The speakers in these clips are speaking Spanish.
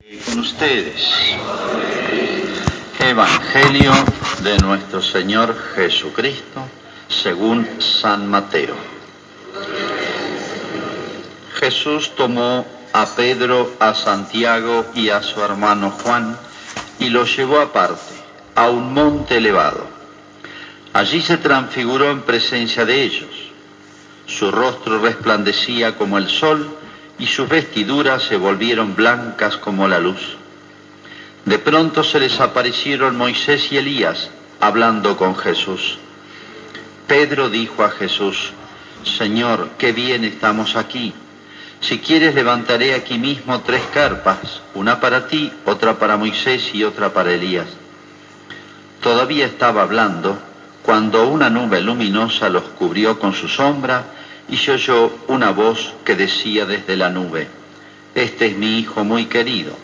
Con ustedes, Evangelio de nuestro Señor Jesucristo según San Mateo. Jesús tomó a Pedro, a Santiago y a su hermano Juan y los llevó aparte, a un monte elevado. Allí se transfiguró en presencia de ellos. Su rostro resplandecía como el sol y sus vestiduras se volvieron blancas como la luz. De pronto se les aparecieron Moisés y Elías, hablando con Jesús. Pedro dijo a Jesús: Señor, qué bien estamos aquí. Si quieres levantaré aquí mismo 3 carpas, una para ti, otra para Moisés y otra para Elías. Todavía estaba hablando cuando una nube luminosa los cubrió con su sombra y se oyó una voz que decía desde la nube: Este es mi Hijo muy querido,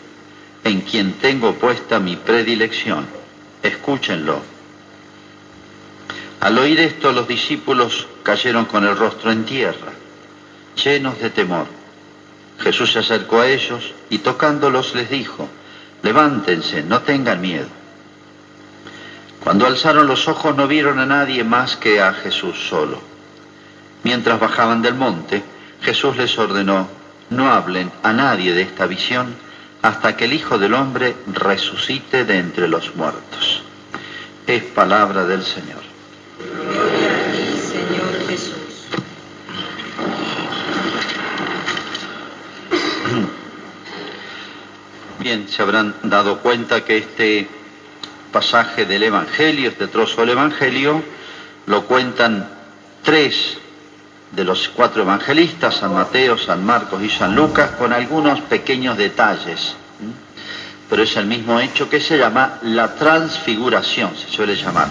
en quien tengo puesta mi predilección. Escúchenlo. Al oír esto, los discípulos cayeron con el rostro en tierra, llenos de temor. Jesús se acercó a ellos y tocándolos les dijo: Levántense, no tengan miedo. Cuando alzaron los ojos no vieron a nadie más que a Jesús solo. Mientras bajaban del monte, Jesús les ordenó: no hablen a nadie de esta visión hasta que el Hijo del Hombre resucite de entre los muertos. Es palabra del Señor. Gloria a ti, Señor Jesús. Bien, se habrán dado cuenta que este pasaje del Evangelio, este trozo del Evangelio, lo cuentan 3 de los 4 evangelistas, San Mateo, San Marcos y San Lucas, con algunos pequeños detalles. Pero es el mismo hecho que se llama la transfiguración, se suele llamar.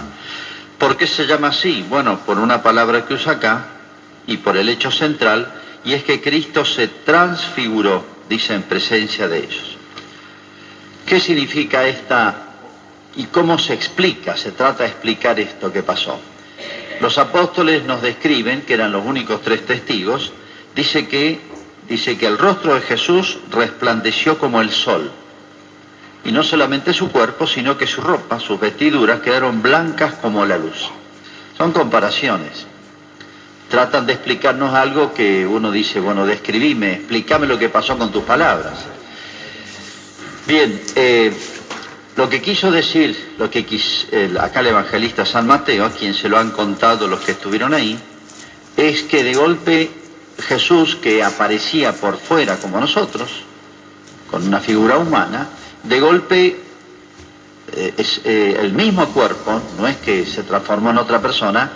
¿Por qué se llama así? Bueno, por una palabra que usa acá y por el hecho central, y es que Cristo se transfiguró, dice, en presencia de ellos. ¿Qué significa esta y cómo se explica? Se trata de explicar esto que pasó. Los apóstoles nos describen, que eran los únicos 3 testigos, dice que el rostro de Jesús resplandeció como el sol. Y no solamente su cuerpo, sino que su ropa, sus vestiduras, quedaron blancas como la luz. Son comparaciones. Tratan de explicarnos algo que uno dice: bueno, describime, explícame lo que pasó con tus palabras. Bien, lo que quiso decir, acá el evangelista San Mateo, a quien se lo han contado los que estuvieron ahí, es que de golpe Jesús, que aparecía por fuera como nosotros, con una figura humana, de golpe el mismo cuerpo, no es que se transformó en otra persona,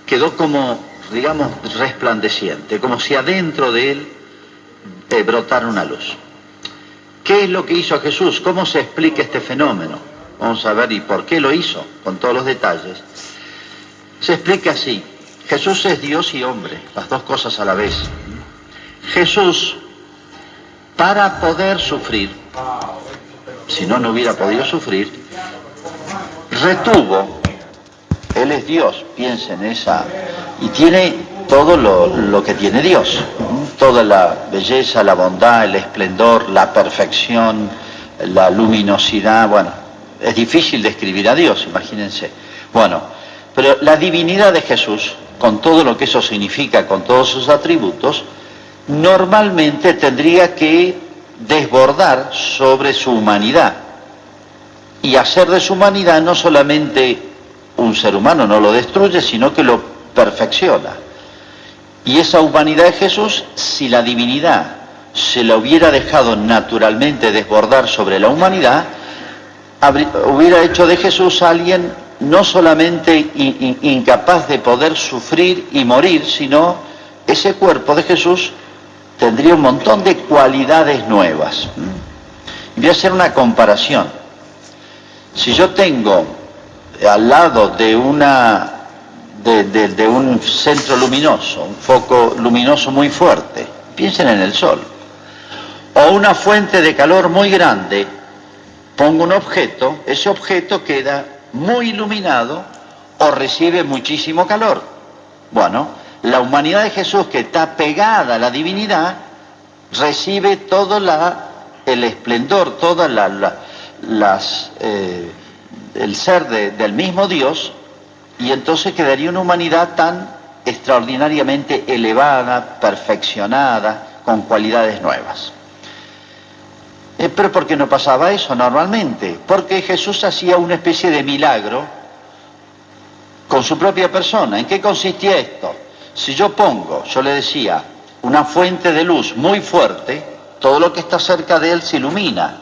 quedó como, digamos, resplandeciente, como si adentro de él brotara una luz. ¿Qué es lo que hizo Jesús? ¿Cómo se explica este fenómeno? Vamos a ver, ¿y por qué lo hizo? Con todos los detalles. Se explica así: Jesús es Dios y hombre, las dos cosas a la vez. Jesús, para poder sufrir, si no, no hubiera podido sufrir, retuvo, Él es Dios, piensen esa, y tiene todo lo que tiene Dios, toda la belleza, la bondad, el esplendor, la perfección, la luminosidad. Bueno, es difícil describir a Dios, imagínense. Bueno, pero la divinidad de Jesús, con todo lo que eso significa, con todos sus atributos, normalmente tendría que desbordar sobre su humanidad y hacer de su humanidad no solamente un ser humano, no lo destruye, sino que lo perfecciona. Y esa humanidad de Jesús, si la divinidad se la hubiera dejado naturalmente desbordar sobre la humanidad, hubiera hecho de Jesús a alguien no solamente incapaz de poder sufrir y morir, sino ese cuerpo de Jesús tendría un montón de cualidades nuevas. Voy a hacer una comparación. Si yo tengo al lado de un centro luminoso, un foco luminoso muy fuerte, piensen en el sol, o una fuente de calor muy grande, pongo un objeto, ese objeto queda muy iluminado o recibe muchísimo calor. Bueno, la humanidad de Jesús, que está pegada a la divinidad, recibe toda el esplendor, toda el ser del mismo Dios, y entonces quedaría una humanidad tan extraordinariamente elevada, perfeccionada, con cualidades nuevas. Pero ¿por qué no pasaba eso normalmente? Porque Jesús hacía una especie de milagro con su propia persona. ¿En qué consistía esto? Si yo le decía, una fuente de luz muy fuerte, todo lo que está cerca de él se ilumina.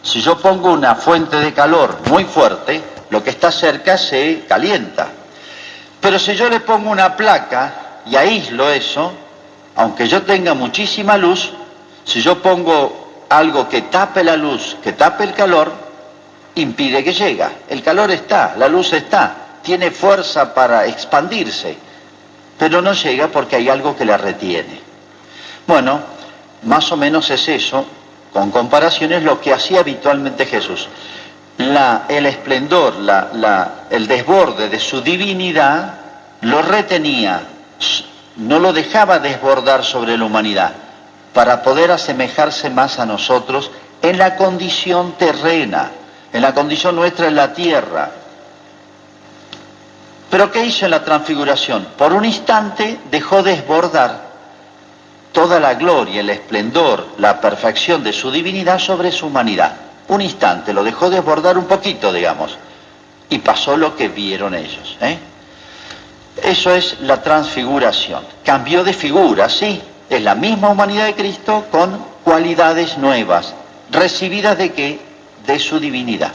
Si yo pongo una fuente de calor muy fuerte, lo que está cerca se calienta. Pero si yo le pongo una placa y aíslo eso, aunque yo tenga muchísima luz, si yo pongo algo que tape la luz, que tape el calor, impide que llegue. El calor está, la luz está, tiene fuerza para expandirse, pero no llega porque hay algo que la retiene. Bueno, más o menos es eso, con comparaciones, lo que hacía habitualmente Jesús. El esplendor, el desborde de su divinidad lo retenía, no lo dejaba desbordar sobre la humanidad, para poder asemejarse más a nosotros en la condición terrena, en la condición nuestra en la tierra. ¿Pero qué hizo en la transfiguración? Por un instante dejó desbordar toda la gloria, el esplendor, la perfección de su divinidad sobre su humanidad. Un instante, lo dejó desbordar un poquito, digamos, y pasó lo que vieron ellos. Eso es la transfiguración. Cambió de figura, sí. Es la misma humanidad de Cristo con cualidades nuevas, recibidas ¿de qué? De su divinidad.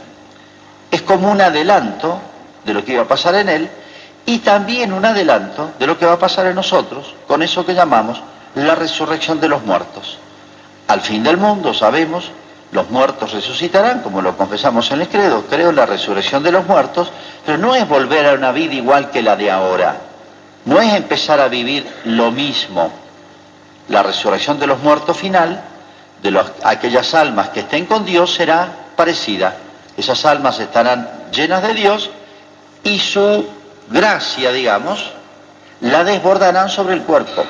Es como un adelanto de lo que iba a pasar en él y también un adelanto de lo que va a pasar en nosotros, con eso que llamamos la resurrección de los muertos. Al fin del mundo, sabemos, los muertos resucitarán, como lo confesamos en el credo, creo en la resurrección de los muertos, pero no es volver a una vida igual que la de ahora, no es empezar a vivir lo mismo. La resurrección de los muertos final, de aquellas almas que estén con Dios, será parecida. Esas almas estarán llenas de Dios y su gracia, digamos, la desbordarán sobre el cuerpo.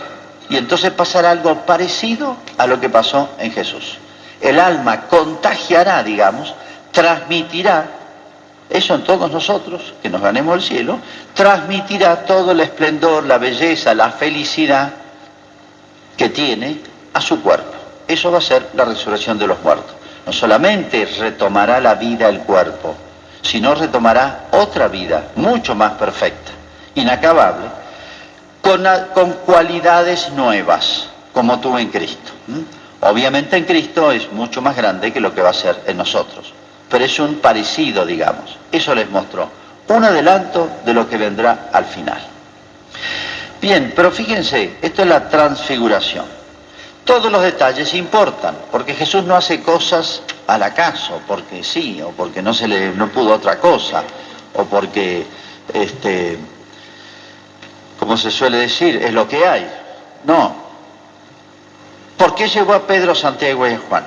Y entonces pasará algo parecido a lo que pasó en Jesús. El alma contagiará, digamos, transmitirá, eso en todos nosotros, que nos ganemos el cielo, transmitirá todo el esplendor, la belleza, la felicidad que tiene a su cuerpo. Eso va a ser la resurrección de los muertos. No solamente retomará la vida el cuerpo, sino retomará otra vida mucho más perfecta, inacabable, con cualidades nuevas, como tuvo en Cristo. Obviamente en Cristo es mucho más grande que lo que va a ser en nosotros, pero es un parecido, digamos. Eso les mostró un adelanto de lo que vendrá al final. Bien, pero fíjense, esto es la transfiguración. Todos los detalles importan, porque Jesús no hace cosas al acaso, porque sí, o porque no pudo otra cosa, o porque, como se suele decir, es lo que hay. No. ¿Por qué llevó a Pedro, Santiago y Juan?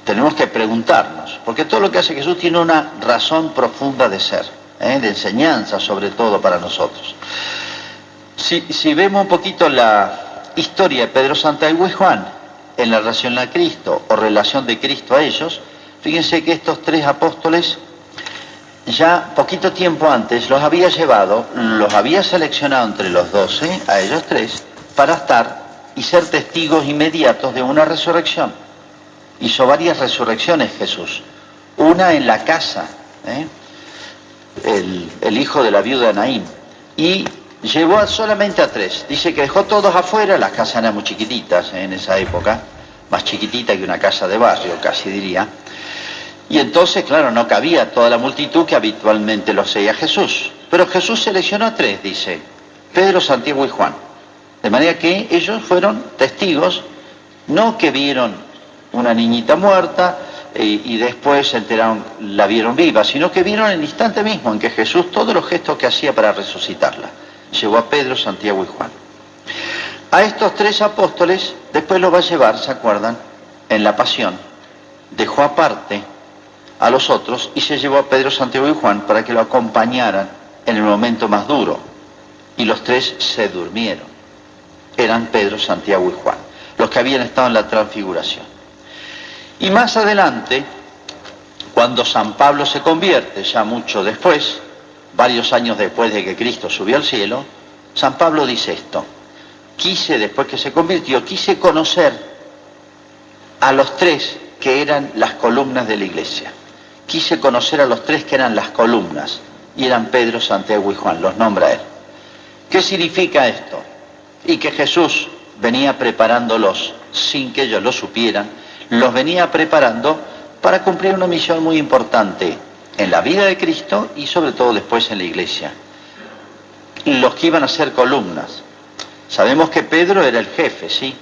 Tenemos que preguntarnos, porque todo lo que hace Jesús tiene una razón profunda de ser, de enseñanza sobre todo para nosotros. Si vemos un poquito la historia de Pedro, Santiago y Juan en la relación a Cristo o relación de Cristo a ellos, fíjense que estos tres apóstoles ya poquito tiempo antes los había seleccionado entre los 12, a ellos tres, para estar y ser testigos inmediatos de una resurrección. Hizo varias resurrecciones Jesús, una en la casa, el hijo de la viuda de Naín, y llevó solamente a tres. Dice que dejó todos afuera, las casas eran muy chiquititas en esa época, más chiquitita que una casa de barrio, casi diría. Y entonces, claro, no cabía toda la multitud que habitualmente lo seguía Jesús. Pero Jesús seleccionó a tres, dice, Pedro, Santiago y Juan. De manera que ellos fueron testigos, no que vieron una niñita muerta y después se enteraron, la vieron viva, sino que vieron el instante mismo en que Jesús, todos los gestos que hacía para resucitarla. Llevó a Pedro, Santiago y Juan. A estos tres apóstoles después los va a llevar, ¿se acuerdan? En la pasión. Dejó aparte a los otros y se llevó a Pedro, Santiago y Juan para que lo acompañaran en el momento más duro. Y los tres se durmieron. Eran Pedro, Santiago y Juan, los que habían estado en la transfiguración. Y más adelante, cuando San Pablo se convierte, ya mucho después, varios años después de que Cristo subió al cielo, San Pablo dice esto: después que se convirtió, quise conocer a los tres que eran las columnas de la iglesia. Quise conocer a los tres que eran las columnas, y eran Pedro, Santiago y Juan, los nombra él. ¿Qué significa esto? Y que Jesús venía preparándolos sin que ellos lo supieran, los venía preparando para cumplir una misión muy importante en la vida de Cristo y sobre todo después en la iglesia. Los que iban a ser columnas. Sabemos que Pedro era el jefe, ¿sí?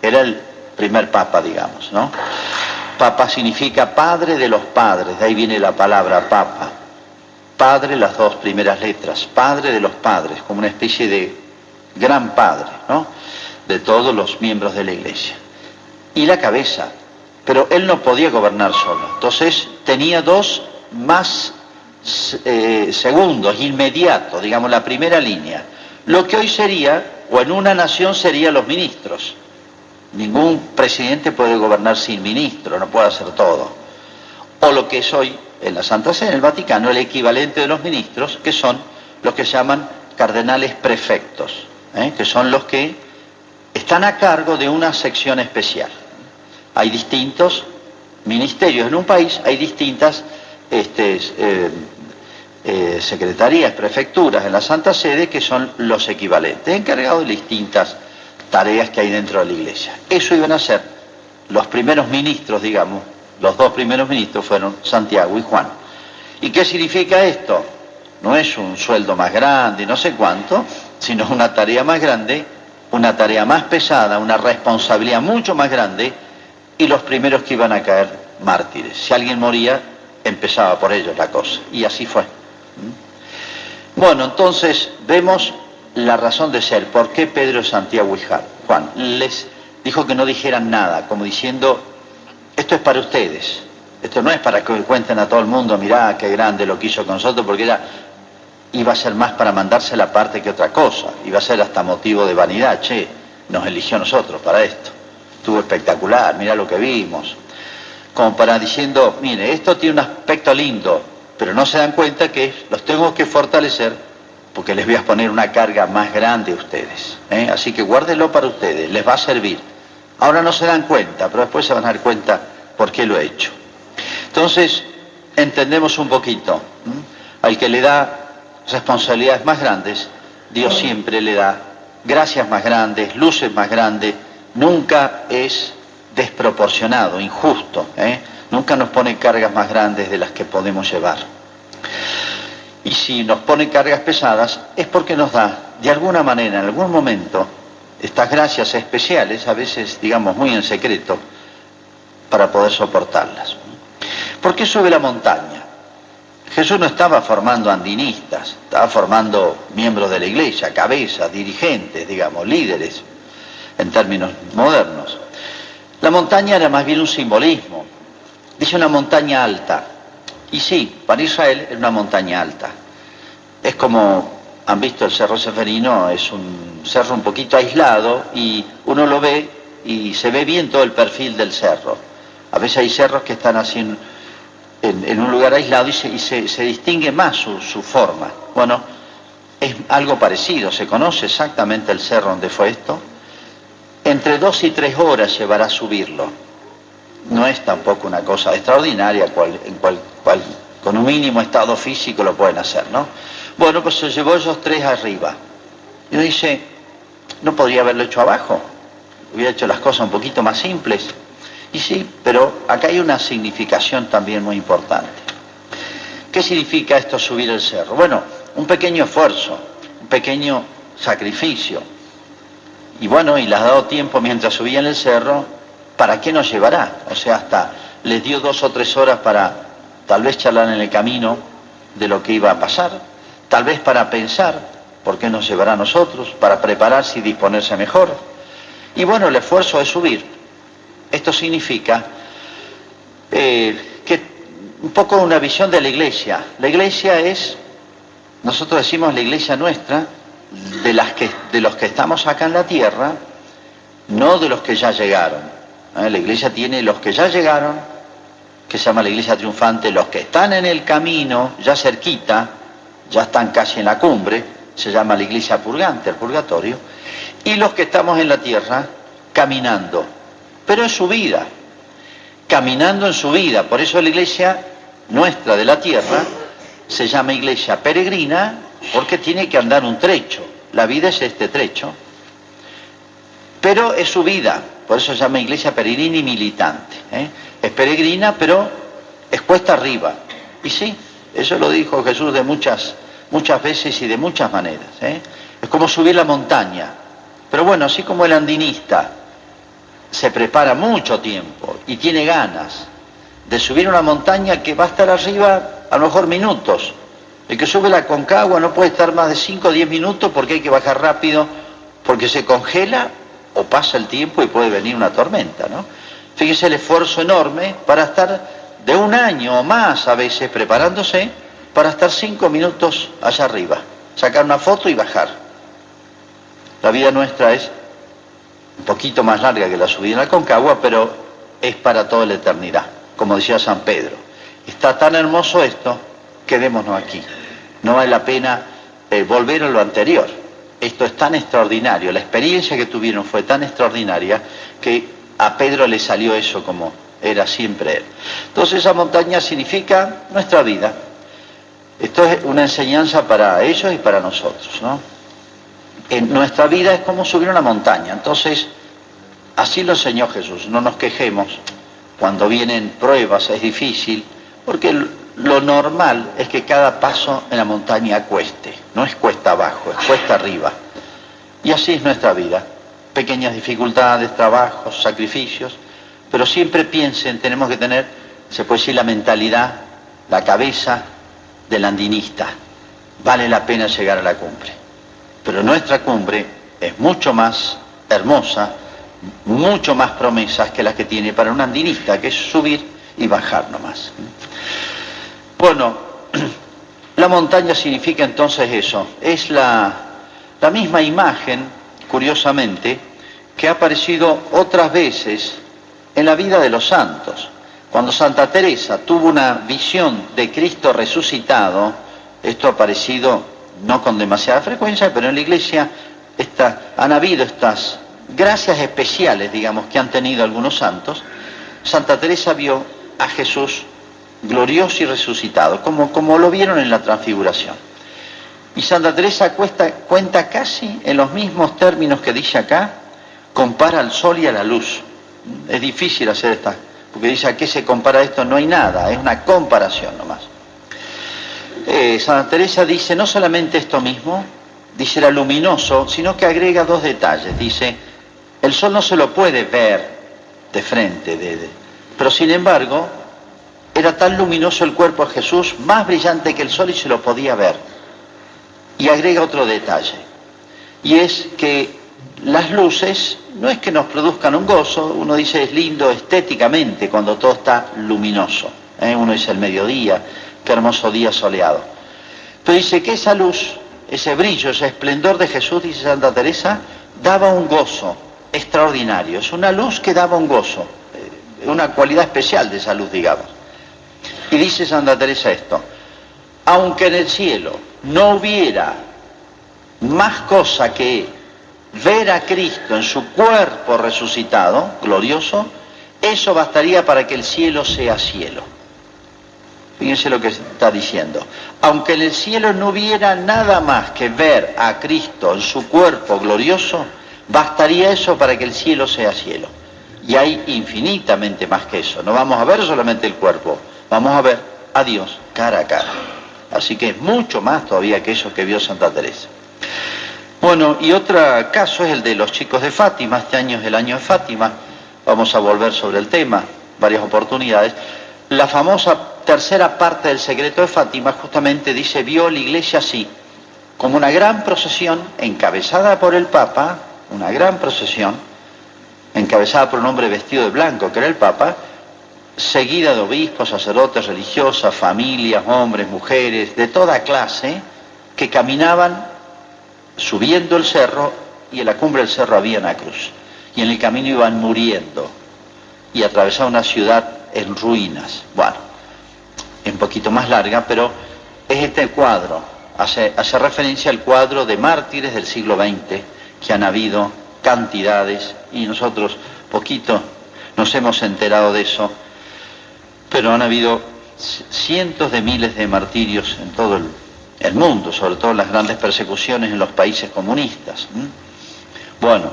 Era el primer papa, digamos, ¿no? Papa significa padre de los padres, de ahí viene la palabra papa. Padre, las dos primeras letras, padre de los padres, como una especie de gran padre, ¿no? De todos los miembros de la iglesia. Y la cabeza, pero él no podía gobernar solo, entonces tenía dos más segundos, inmediatos, digamos la primera línea. Lo que hoy sería, o en una nación serían los ministros. Ningún presidente puede gobernar sin ministro, no puede hacer todo. O lo que es hoy en la Santa Sede, en el Vaticano, el equivalente de los ministros, que son los que se llaman cardenales prefectos, que son los que están a cargo de una sección especial. Hay distintos ministerios en un país, hay distintas secretarías, prefecturas en la Santa Sede que son los equivalentes, encargados de distintas tareas que hay dentro de la iglesia. Eso iban a ser los primeros ministros, digamos, los dos primeros ministros fueron Santiago y Juan. ¿Y qué significa esto? No es un sueldo más grande, no sé cuánto, sino una tarea más grande, una tarea más pesada, una responsabilidad mucho más grande, y los primeros que iban a caer mártires. Si alguien moría, empezaba por ellos la cosa, y así fue. Bueno, entonces vemos la razón de ser, por qué Pedro, Santiago y Juan. Les dijo que no dijeran nada, como diciendo, esto es para ustedes, esto no es para que cuenten a todo el mundo, mirá qué grande lo que hizo con nosotros, porque iba a ser más para mandarse la parte que otra cosa, iba a ser hasta motivo de vanidad, che, nos eligió a nosotros para esto, estuvo espectacular, mirá lo que vimos, como para diciendo, mire, esto tiene un aspecto lindo, pero no se dan cuenta que los tengo que fortalecer porque les voy a poner una carga más grande a ustedes, así que guárdenlo para ustedes, les va a servir. Ahora no se dan cuenta, pero después se van a dar cuenta por qué lo he hecho. Entonces, entendemos un poquito, al que le da responsabilidades más grandes, Dios siempre le da gracias más grandes, luces más grandes, nunca es desproporcionado, injusto, nunca nos pone cargas más grandes de las que podemos llevar. Y si nos pone cargas pesadas es porque nos da, de alguna manera, en algún momento, estas gracias especiales, a veces, digamos, muy en secreto, para poder soportarlas. ¿Por qué sube la montaña? Jesús no estaba formando andinistas, estaba formando miembros de la iglesia, cabezas, dirigentes, digamos, líderes, en términos modernos. La montaña era más bien un simbolismo. Dice una montaña alta. Y sí, para Israel es una montaña alta. Es como, han visto el Cerro Ceferino, es un cerro un poquito aislado y uno lo ve y se ve bien todo el perfil del cerro. A veces hay cerros que están así en un lugar aislado y se distingue más su forma. Bueno, es algo parecido, se conoce exactamente el cerro donde fue esto. Entre 2 y 3 horas llevará a subirlo. No es tampoco una cosa extraordinaria, con un mínimo estado físico lo pueden hacer, ¿no? Bueno, pues se llevó esos 3 arriba. Y uno dice, ¿no podría haberlo hecho abajo? Hubiera hecho las cosas un poquito más simples. Y sí, pero acá hay una significación también muy importante. ¿Qué significa esto, subir el cerro? Bueno, un pequeño esfuerzo, un pequeño sacrificio. Y bueno, y les ha dado tiempo mientras subían el cerro, ¿para qué nos llevará? O sea, hasta les dio 2 o 3 horas para tal vez charlar en el camino de lo que iba a pasar, tal vez para pensar por qué nos llevará a nosotros, para prepararse y disponerse mejor. Y bueno, el esfuerzo es subir. Esto significa que un poco una visión de la iglesia. La iglesia es, nosotros decimos la iglesia nuestra, de los que estamos acá en la tierra, no de los que ya llegaron. La iglesia tiene los que ya llegaron, que se llama la iglesia triunfante, los que están en el camino, ya cerquita, ya están casi en la cumbre, se llama la iglesia purgante, el purgatorio, y los que estamos en la tierra caminando, pero en su vida, caminando en su vida. Por eso la iglesia nuestra de la tierra se llama iglesia peregrina, porque tiene que andar un trecho. La vida es este trecho, pero es su vida, por eso se llama iglesia peregrina y militante. Es peregrina, pero es cuesta arriba. Y sí, eso lo dijo Jesús de muchas veces y de muchas maneras. Es como subir la montaña. Pero bueno, así como el andinista se prepara mucho tiempo y tiene ganas de subir una montaña que va a estar arriba a lo mejor minutos. El que sube la Aconcagua no puede estar más de 5 o 10 minutos porque hay que bajar rápido, porque se congela o pasa el tiempo y puede venir una tormenta, ¿no? Fíjese el esfuerzo enorme para estar de un año o más a veces preparándose para estar 5 minutos allá arriba, sacar una foto y bajar. La vida nuestra es un poquito más larga que la subida en la Aconcagua, pero es para toda la eternidad, como decía San Pedro. Está tan hermoso esto, quedémonos aquí. No vale la pena volver a lo anterior. Esto es tan extraordinario, la experiencia que tuvieron fue tan extraordinaria que a Pedro le salió eso como era siempre él. Entonces esa montaña significa nuestra vida. Esto es una enseñanza para ellos y para nosotros, ¿no? En nuestra vida es como subir una montaña. Entonces, así lo enseñó Jesús. No nos quejemos cuando vienen pruebas, es difícil, porque lo normal es que cada paso en la montaña cueste. No es cuesta abajo, es cuesta arriba. Y así es nuestra vida. Pequeñas dificultades, trabajos, sacrificios, pero siempre piensen, tenemos que tener, se puede decir, la mentalidad, la cabeza del andinista. Vale la pena llegar a la cumbre. Pero nuestra cumbre es mucho más hermosa, mucho más promesas que las que tiene para un andinista, que es subir y bajar nomás. Bueno, la montaña significa entonces eso. Es la misma imagen, curiosamente, que ha aparecido otras veces en la vida de los santos. Cuando Santa Teresa tuvo una visión de Cristo resucitado, esto ha aparecido no con demasiada frecuencia, pero en la iglesia han habido estas gracias especiales, digamos, que han tenido algunos santos. Santa Teresa vio a Jesús glorioso y resucitado, como lo vieron en la transfiguración. Y Santa Teresa cuenta casi en los mismos términos que dice acá, compara al sol y a la luz. Es difícil hacer esta, porque dice a qué se compara esto, no hay nada, es una comparación nomás. Santa Teresa dice no solamente esto mismo, dice era luminoso, sino que agrega 2 detalles. Dice, el sol no se lo puede ver de frente, pero sin embargo, era tan luminoso el cuerpo de Jesús, más brillante que el sol y se lo podía ver. Y agrega otro detalle, y es que las luces no es que nos produzcan un gozo, uno dice es lindo estéticamente cuando todo está luminoso, uno dice el mediodía, qué hermoso día soleado. Pero dice que esa luz, ese brillo, ese esplendor de Jesús, dice Santa Teresa, daba un gozo extraordinario. Es una luz que daba un gozo, una cualidad especial de esa luz, digamos. Y dice Santa Teresa esto, aunque en el cielo no hubiera más cosa que ver a Cristo en su cuerpo resucitado, glorioso, eso bastaría para que el cielo sea cielo. Fíjense lo que está diciendo. Aunque en el cielo no hubiera nada más que ver a Cristo en su cuerpo glorioso, bastaría eso para que el cielo sea cielo. Y hay infinitamente más que eso. No vamos a ver solamente el cuerpo, vamos a ver a Dios cara a cara. Así que es mucho más todavía que eso que vio Santa Teresa. Bueno, y otro caso es el de los chicos de Fátima. Este año es el año de Fátima. Vamos a volver sobre el tema, varias oportunidades. La famosa tercera parte del secreto de Fátima justamente dice, vio la iglesia así, como una gran procesión encabezada por el Papa, una gran procesión encabezada por un hombre vestido de blanco, que era el Papa, seguida de obispos, sacerdotes, religiosas, familias, hombres, mujeres, de toda clase, que caminaban subiendo el cerro, y en la cumbre del cerro había una cruz, y en el camino iban muriendo. y atravesar una ciudad en ruinas. Bueno, es un poquito más larga, pero es este cuadro, hace referencia al cuadro de mártires del siglo XX, que han habido cantidades, y nosotros poquito nos hemos enterado de eso, pero han habido cientos de miles de martirios en todo el mundo, sobre todo en las grandes persecuciones en los países comunistas. Bueno,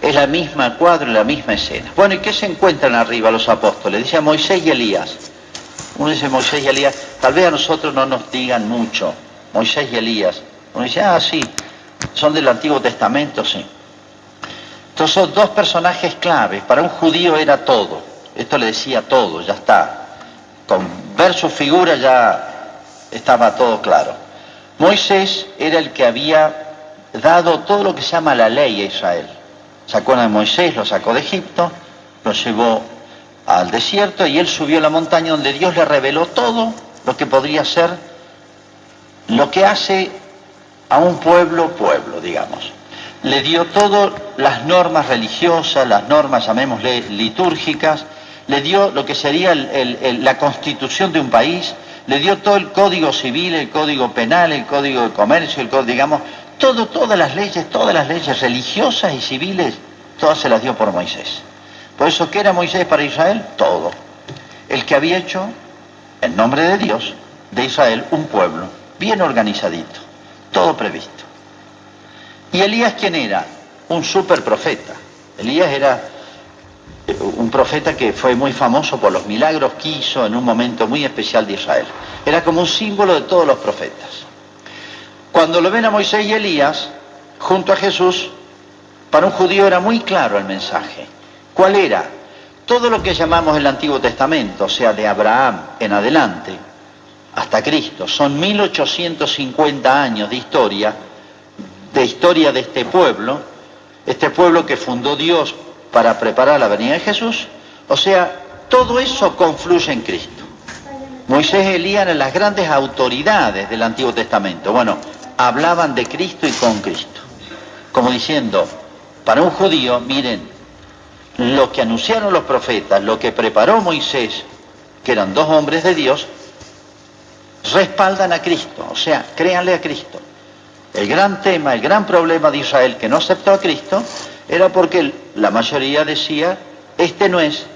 es la misma cuadro, la misma escena. Bueno, ¿y qué se encuentran arriba los apóstoles? Dice Moisés y Elías. Uno dice Moisés y Elías, tal vez a nosotros no nos digan mucho, Moisés y Elías. Uno dice, sí, son del Antiguo Testamento, sí. Entonces son dos personajes claves. Para un judío era todo. Esto le decía todo, ya está. Con ver su figura ya estaba todo claro. Moisés era el que había dado todo lo que se llama la ley a Israel. ¿Se acuerdan de Moisés? Lo sacó de Egipto, lo llevó al desierto y él subió a la montaña donde Dios le reveló todo lo que podría ser lo que hace a un pueblo, digamos. Le dio todas las normas religiosas, las normas, llamémosle, litúrgicas, le dio lo que sería la constitución de un país, le dio todo el código civil, el código penal, el código de comercio, el código, digamos, todas las leyes religiosas y civiles, todas se las dio por Moisés. Por eso, ¿qué era Moisés para Israel? Todo. El que había hecho, en nombre de Dios, de Israel, un pueblo bien organizadito, todo previsto. ¿Y Elías quién era? Un super profeta. Elías era un profeta que fue muy famoso por los milagros que hizo en un momento muy especial de Israel. Era como un símbolo de todos los profetas. Cuando lo ven a Moisés y Elías, junto a Jesús, para un judío era muy claro el mensaje. ¿Cuál era? Todo lo que llamamos el Antiguo Testamento, o sea, de Abraham en adelante, hasta Cristo, son 1850 años de historia de este pueblo que fundó Dios para preparar la venida de Jesús. O sea, todo eso confluye en Cristo. Moisés y Elías eran las grandes autoridades del Antiguo Testamento. Bueno, hablaban de Cristo y con Cristo. Como diciendo, para un judío, miren, lo que anunciaron los profetas, lo que preparó Moisés, que eran dos hombres de Dios, respaldan a Cristo, o sea, créanle a Cristo. El gran tema, el gran problema de Israel que no aceptó a Cristo era porque la mayoría decía, este no es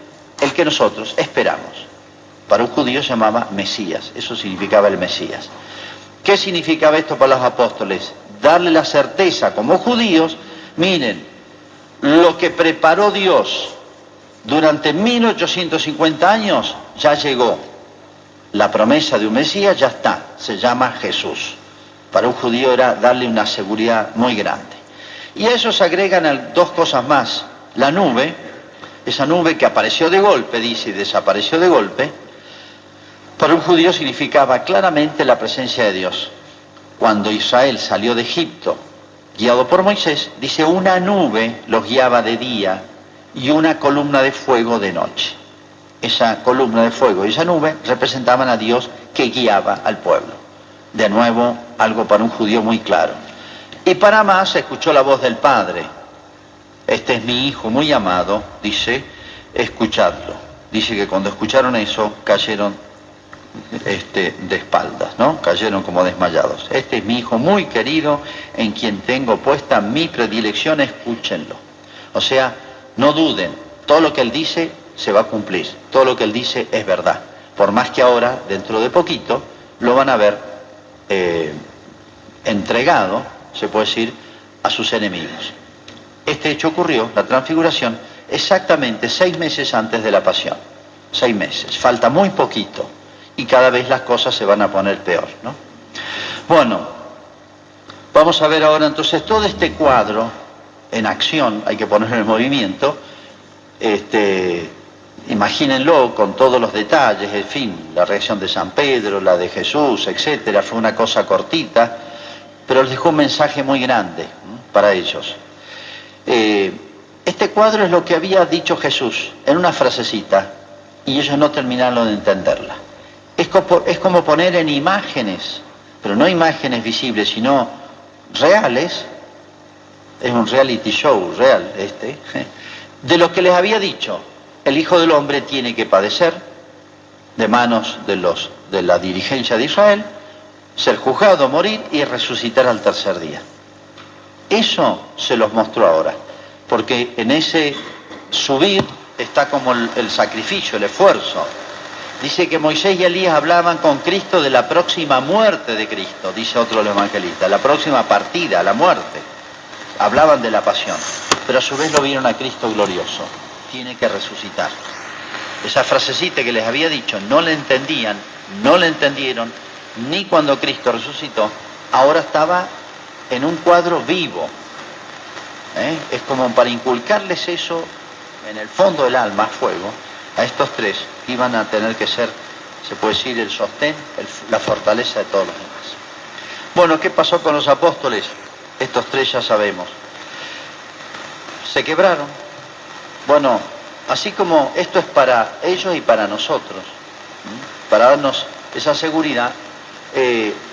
el que nosotros esperamos. Para un judío se llamaba Mesías, eso significaba el Mesías. ¿Qué significaba esto para los apóstoles? Darle la certeza como judíos, miren, lo que preparó Dios durante 1850 años ya llegó. La promesa de un Mesías ya está, se llama Jesús. Para un judío era darle una seguridad muy grande. Y a eso se agregan dos cosas más. La nube, esa nube que apareció de golpe, dice, y desapareció de golpe, para un judío significaba claramente la presencia de Dios. Cuando Israel salió de Egipto, guiado por Moisés, dice, una nube los guiaba de día y una columna de fuego de noche. Esa columna de fuego y esa nube representaban a Dios que guiaba al pueblo. De nuevo, algo para un judío muy claro. Y para más, se escuchó la voz del Padre. Este es mi Hijo muy amado, dice, escuchadlo. Dice que cuando escucharon eso, cayeron de espaldas, ¿no? Cayeron como desmayados. Este es mi Hijo muy querido, en quien tengo puesta mi predilección, escúchenlo. O sea, no duden, todo lo que Él dice se va a cumplir, todo lo que Él dice es verdad. Por más que ahora, dentro de poquito, lo van a ver entregado, se puede decir, a sus enemigos. Este hecho ocurrió, la transfiguración, exactamente 6 meses antes de la pasión. 6 meses, falta muy poquito, y cada vez las cosas se van a poner peor, ¿no? Bueno, vamos a ver ahora entonces todo este cuadro en acción, hay que ponerlo en movimiento. Imagínenlo con todos los detalles, en fin, la reacción de San Pedro, la de Jesús, etcétera. Fue una cosa cortita, pero les dejó un mensaje muy grande para ellos. Este cuadro es lo que había dicho Jesús en una frasecita y ellos no terminaron de entenderla. Es como poner en imágenes, pero no imágenes visibles, sino reales. Es un reality show real de lo que les había dicho. el Hijo del Hombre tiene que padecer de manos de la dirigencia de Israel, ser juzgado, morir y resucitar al tercer día. Eso se los mostró ahora, porque en ese subir está como el sacrificio, el esfuerzo. Dice que Moisés y Elías hablaban con Cristo de la próxima muerte de Cristo, dice otro de los evangelistas, la próxima partida, la muerte. Hablaban de la pasión, pero a su vez lo vieron a Cristo glorioso. Tiene que resucitar. Esa frasecita que les había dicho, no la entendían, no la entendieron, ni cuando Cristo resucitó, ahora estaba en un cuadro vivo. Es como para inculcarles eso en el fondo del alma, a fuego, a estos tres que iban a tener que ser, se puede decir, el sostén, la fortaleza de todos los demás. Bueno, ¿qué pasó con los apóstoles? Estos tres ya sabemos. Se quebraron. Bueno, así como esto es para ellos y para nosotros, para darnos esa seguridad,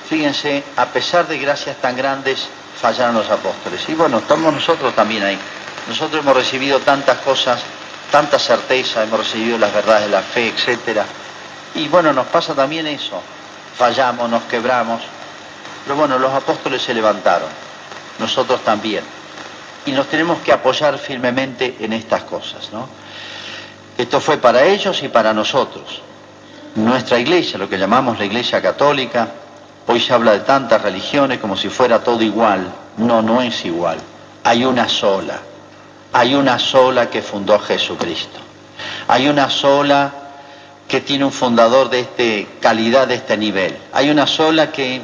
fíjense, a pesar de gracias tan grandes, fallaron los apóstoles. Y bueno, estamos nosotros también ahí. Nosotros hemos recibido tantas cosas, tanta certeza, hemos recibido las verdades de la fe, etcétera. Y bueno, nos pasa también eso. Fallamos, nos quebramos. Pero bueno, los apóstoles se levantaron. Nosotros también. Y nos tenemos que apoyar firmemente en estas cosas, ¿no? Esto fue para ellos y para nosotros. Nuestra iglesia, lo que llamamos la iglesia católica, hoy se habla de tantas religiones como si fuera todo igual. No, no es igual. Hay una sola. Hay una sola que fundó Jesucristo. Hay una sola que tiene un fundador de esta calidad, de este nivel. Hay una sola que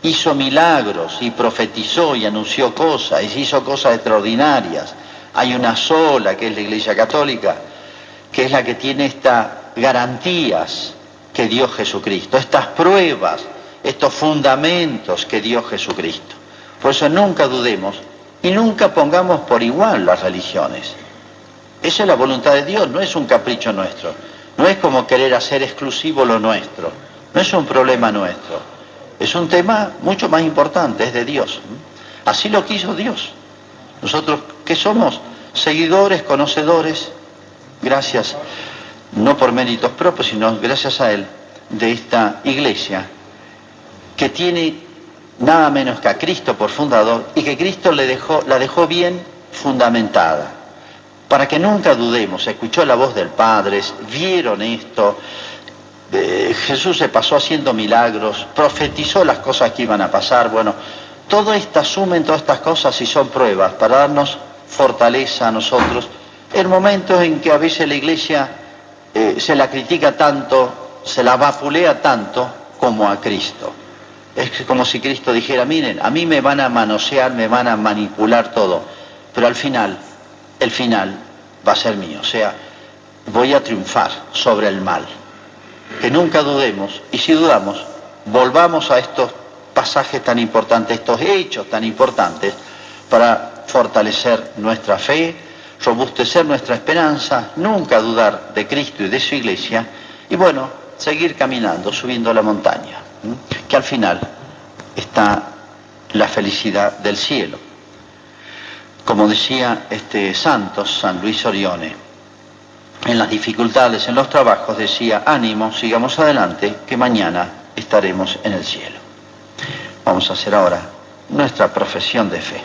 hizo milagros y profetizó y anunció cosas, y hizo cosas extraordinarias. Hay una sola que es la Iglesia Católica, que es la que tiene estas garantías que dio Jesucristo, estas pruebas, estos fundamentos que dio Jesucristo. Por eso nunca dudemos y nunca pongamos por igual las religiones. Esa es la voluntad de Dios, no es un capricho nuestro. No es como querer hacer exclusivo lo nuestro. No es un problema nuestro. Es un tema mucho más importante, es de Dios. Así lo quiso Dios. Nosotros, ¿qué somos? Seguidores, conocedores, gracias, no por méritos propios, sino gracias a Él, de esta iglesia, que tiene nada menos que a Cristo por fundador, y que Cristo la dejó bien fundamentada, para que nunca dudemos. Escuchó la voz del Padre, vieron esto, Jesús se pasó haciendo milagros, profetizó las cosas que iban a pasar. Bueno, todo esto asumen todas estas cosas y son pruebas para darnos fortaleza a nosotros en momentos en que a veces la iglesia se la critica tanto, se la vapulea tanto como a Cristo. Es como si Cristo dijera, miren, a mí me van a manosear, me van a manipular todo, pero al final, el final va a ser mío, o sea, voy a triunfar sobre el mal. Que nunca dudemos, y si dudamos, volvamos a estos pasajes tan importantes, estos hechos tan importantes, para fortalecer nuestra fe, robustecer nuestra esperanza, nunca dudar de Cristo y de su iglesia, y bueno, seguir caminando, subiendo la montaña, que al final está la felicidad del cielo. Como decía San Luis Orione, en las dificultades, en los trabajos, decía, ánimo, sigamos adelante, que mañana estaremos en el cielo. Vamos a hacer ahora nuestra profesión de fe.